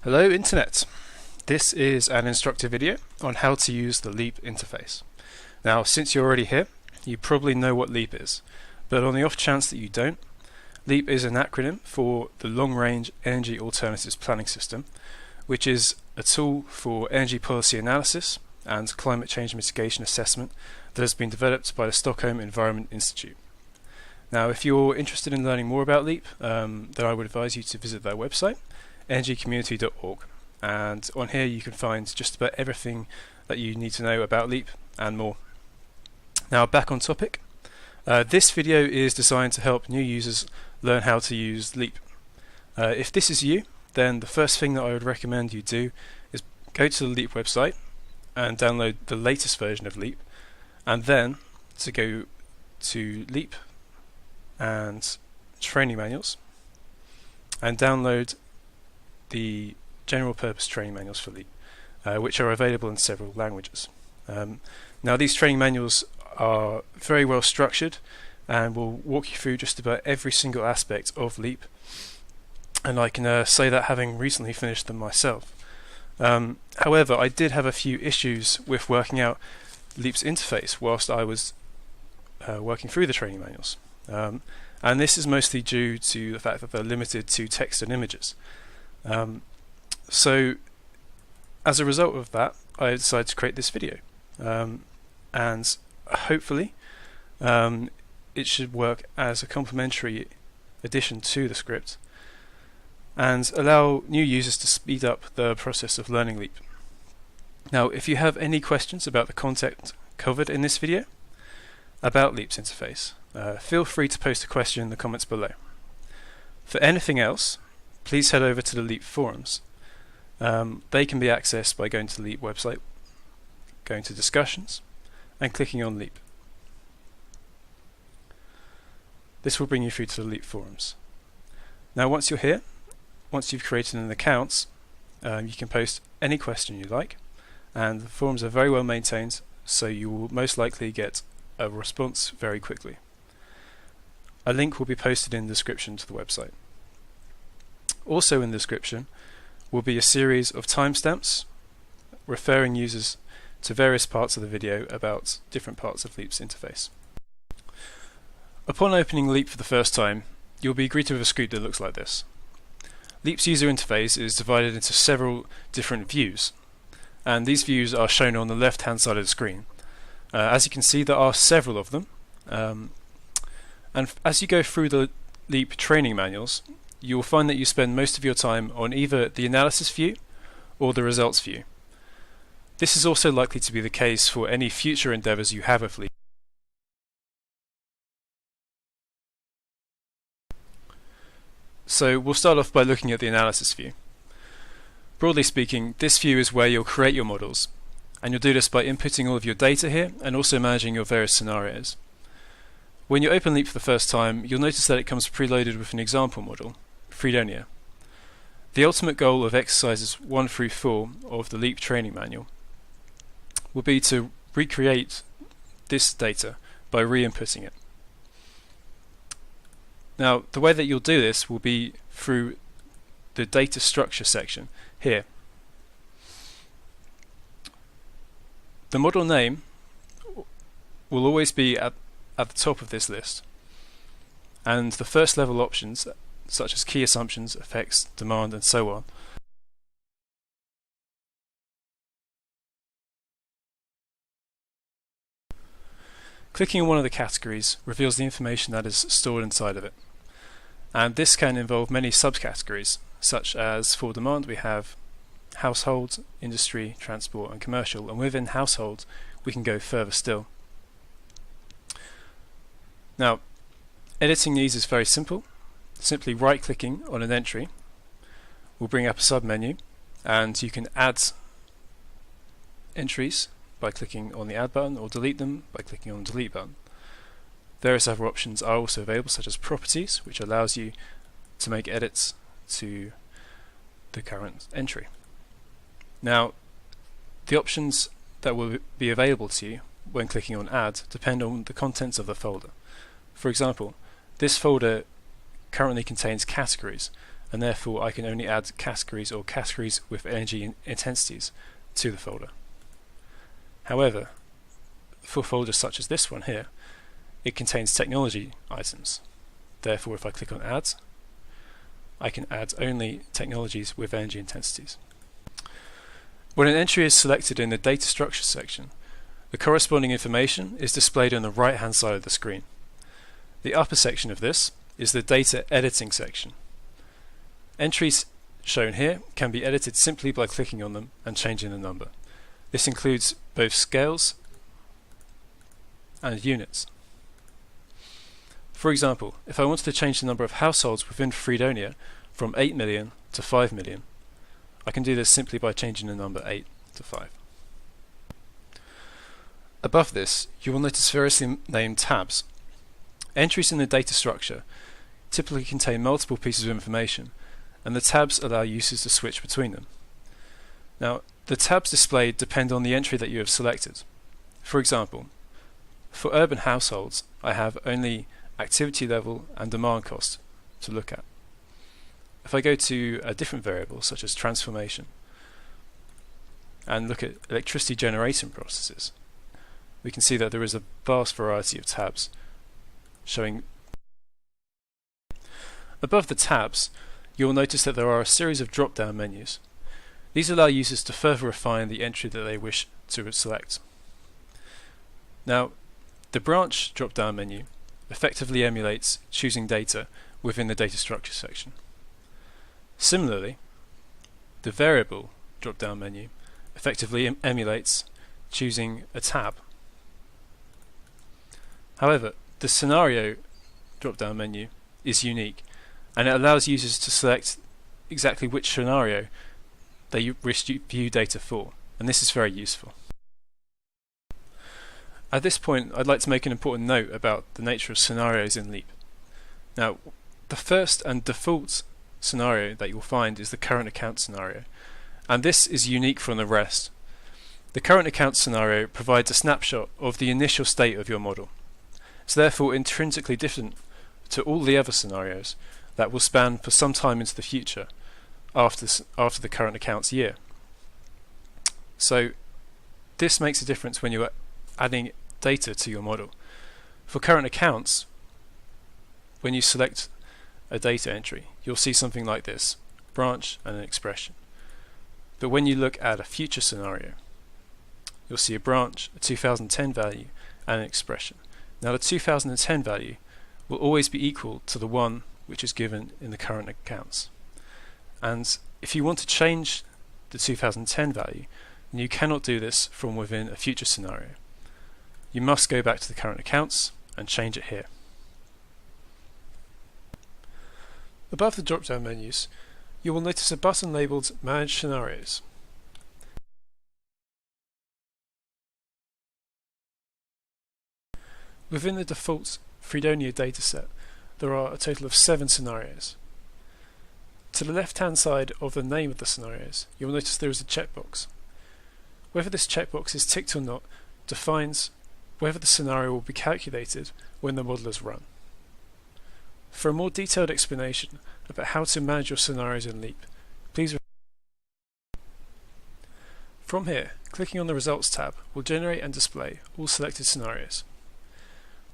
Hello Internet! This is an instructive video on how to use the LEAP interface. Now, since you're already here, you probably know what LEAP is, but on the off chance that you don't, LEAP is an acronym for the Long Range Energy Alternatives Planning System, which is a tool for energy policy analysis and climate change mitigation assessment that has been developed by the Stockholm Environment Institute. Now, if you're interested in learning more about LEAP, then I would advise you to visit their website, energycommunity.org, and on here you can find just about everything that you need to know about LEAP and more. Now, back on topic, this video is designed to help new users learn how to use LEAP. If this is you, then the first thing that I would recommend you do is go to the LEAP website and download the latest version of LEAP, and then to go to LEAP and training manuals and download the general purpose training manuals for LEAP, which are available in several languages. Now, these training manuals are very well structured and will walk you through just about every single aspect of LEAP, and I can say that having recently finished them myself. However, I did have a few issues with working out LEAP's interface whilst I was working through the training manuals, and this is mostly due to the fact that they're limited to text and images. So as a result of that, I decided to create this video, and hopefully it should work as a complementary addition to the script and allow new users to speed up the process of learning LEAP. Now, if you have any questions about the content covered in this video about LEAP's interface, feel free to post a question in the comments below. For anything else, please head over to the LEAP forums. They can be accessed by going to the LEAP website, going to discussions, and clicking on LEAP. This will bring you through to the LEAP forums. Now, once you're here, once you've created an account, you can post any question you like, and the forums are very well maintained, so you will most likely get a response very quickly. A link will be posted in the description to the website. Also in the description will be a series of timestamps referring users to various parts of the video about different parts of LEAP's interface. Upon opening LEAP for the first time, you'll be greeted with a screen that looks like this. LEAP's user interface is divided into several different views, and these views are shown on the left hand side of the screen. As you can see, there are several of them, and as you go through the LEAP training manuals, you will find that you spend most of your time on either the analysis view or the results view. This is also likely to be the case for any future endeavours you have with LEAP. So we'll start off by looking at the analysis view. Broadly speaking, this view is where you'll create your models, and you'll do this by inputting all of your data here and also managing your various scenarios. When you open LEAP for the first time, you'll notice that it comes preloaded with an example model, Fredonia. The ultimate goal of exercises 1 through 4 of the LEAP training manual will be to recreate this data by re-inputting it. Now, the way that you'll do this will be through the data structure section here. The model name will always be at the top of this list, and the first level options such as key assumptions, effects, demand, and so on clicking on one of the categories reveals the information that is stored inside of it, and this can involve many subcategories, such as for demand we have household, industry, transport, and commercial, and within household we can go further still. Now, editing these is very simple. Simply right-clicking on an entry will bring up a sub-menu, and you can add entries by clicking on the Add button, or delete them by clicking on the Delete button. Various other options are also available, such as Properties, which allows you to make edits to the current entry. Now, the options that will be available to you when clicking on Add depend on the contents of the folder. For example, this folder currently contains categories, and therefore I can only add categories or categories with energy intensities to the folder. However, for folders such as this one here, it contains technology items. Therefore, if I click on Add, I can add only technologies with energy intensities. When an entry is selected in the data structure section, the corresponding information is displayed on the right hand side of the screen. The upper section of this is the data editing section. Entries shown here can be edited simply by clicking on them and changing the number. This includes both scales and units. For example, if I wanted to change the number of households within Fredonia from 8 million to 5 million, I can do this simply by changing the number 8 to 5. Above this, you will notice variously named tabs. Entries in the data structure typically contain multiple pieces of information, and the tabs allow users to switch between them. Now, the tabs displayed depend on the entry that you have selected. For example, for urban households, I have only activity level and demand cost to look at. If I go to a different variable, such as transformation, and look at electricity generation processes, we can see that there is a vast variety of tabs showing. Above the tabs, you will notice that there are a series of drop-down menus. These allow users to further refine the entry that they wish to select. Now, the branch drop-down menu effectively emulates choosing data within the data structure section. Similarly, the variable drop-down menu effectively emulates choosing a tab. However, the scenario drop-down menu is unique, and it allows users to select exactly which scenario they wish to view data for, and this is very useful. At this point, I'd like to make an important note about the nature of scenarios in Leap. Now, the first and default scenario that you'll find is the current account scenario, and this is unique from the rest. The current account scenario provides a snapshot of the initial state of your model. It's therefore intrinsically different to all the other scenarios that will span for some time into the future after the current account's year. So this makes a difference when you're adding data to your model. For current accounts, when you select a data entry, you'll see something like this, branch and an expression. But when you look at a future scenario, you'll see a branch, a 2010 value, and an expression. Now the 2010 value will always be equal to the one which is given in the current accounts. And if you want to change the 2010 value, then you cannot do this from within a future scenario. You must go back to the current accounts and change it here. Above the drop-down menus, you will notice a button labelled Manage Scenarios. Within the default Fredonia dataset, there are a total of 7 scenarios. To the left-hand side of the name of the scenarios, you'll notice there is a checkbox. Whether this checkbox is ticked or not defines whether the scenario will be calculated when the model is run. For a more detailed explanation about how to manage your scenarios in Leap, please From here, clicking on the Results tab will generate and display all selected scenarios.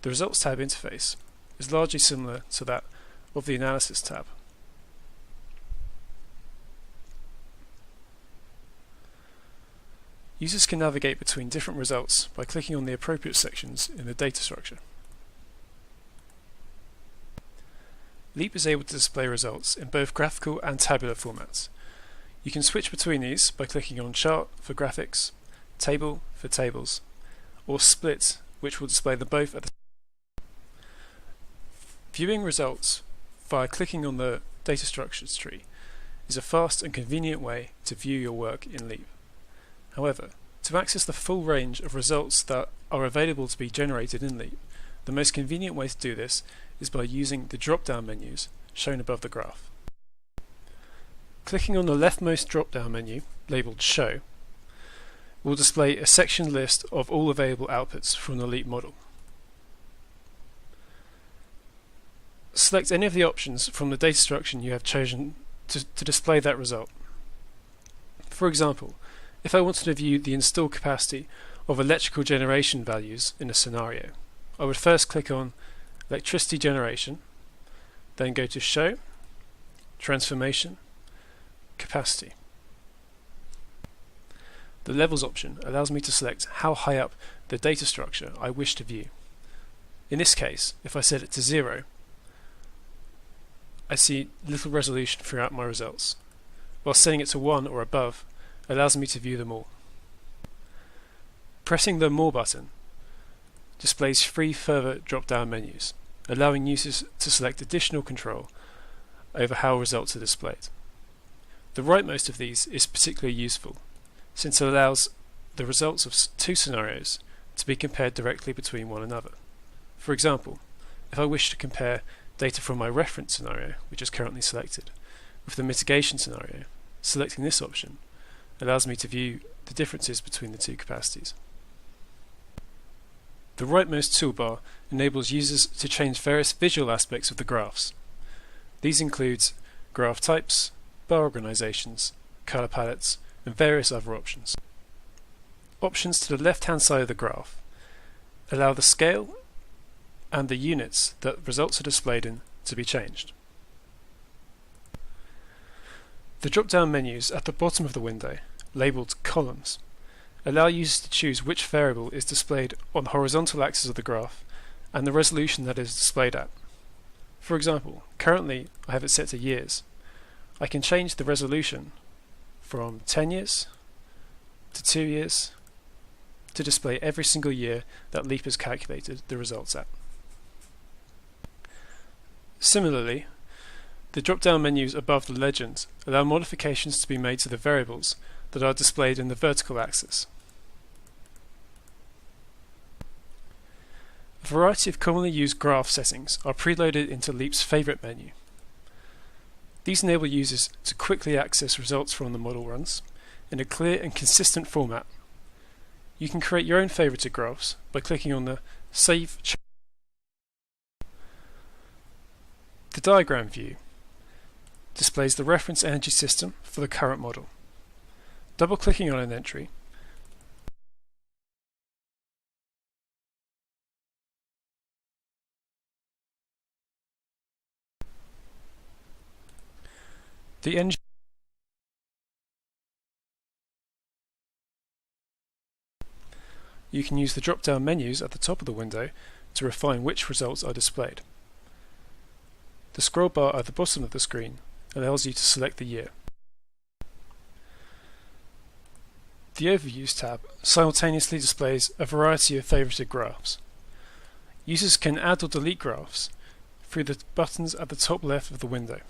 The Results tab interface is largely similar to that of the Analysis tab. Users can navigate between different results by clicking on the appropriate sections in the data structure. Leap is able to display results in both graphical and tabular formats. You can switch between these by clicking on Chart for graphics, Table for tables, or Split, which will display them both at the same time. Viewing results via clicking on the data structures tree is a fast and convenient way to view your work in Leap. However, to access the full range of results that are available to be generated in Leap, the most convenient way to do this is by using the drop-down menus shown above the graph. Clicking on the leftmost drop-down menu, labelled Show, will display a sectioned list of all available outputs from the Leap model. Select any of the options from the data structure you have chosen to display that result. For example, if I wanted to view the installed capacity of electrical generation values in a scenario, I would first click on Electricity Generation, then go to Show, Transformation, Capacity. The Levels option allows me to select how high up the data structure I wish to view. In this case, if I set it to 0, I see little resolution throughout my results, while setting it to 1 or above allows me to view them all. Pressing the More button displays 3 further drop-down menus, allowing users to select additional control over how results are displayed. The rightmost of these is particularly useful, since it allows the results of 2 scenarios to be compared directly between one another. For example, if I wish to compare data from my reference scenario, which is currently selected, with the mitigation scenario, selecting this option allows me to view the differences between the 2 capacities. The rightmost toolbar enables users to change various visual aspects of the graphs. These include graph types, bar organizations, color palettes, and various other options. Options to the left-hand side of the graph allow the scale and the units that results are displayed in to be changed. The drop-down menus at the bottom of the window, labelled Columns, allow users to choose which variable is displayed on the horizontal axis of the graph and the resolution that is displayed at. For example, currently I have it set to years. I can change the resolution from 10 years to 2 years to display every single year that Leap has calculated the results at. Similarly, the drop-down menus above the legend allow modifications to be made to the variables that are displayed in the vertical axis. A variety of commonly used graph settings are preloaded into Leap's Favorite menu. These enable users to quickly access results from the model runs in a clear and consistent format. You can create your own favorited graphs by clicking on the Save Change. The diagram view displays the reference energy system for the current model. Double-clicking on an entry the energy you can use the drop-down menus at the top of the window to refine which results are displayed. The scroll bar at the bottom of the screen allows you to select the year. The Overviews tab simultaneously displays a variety of favorited graphs. Users can add or delete graphs through the buttons at the top left of the window.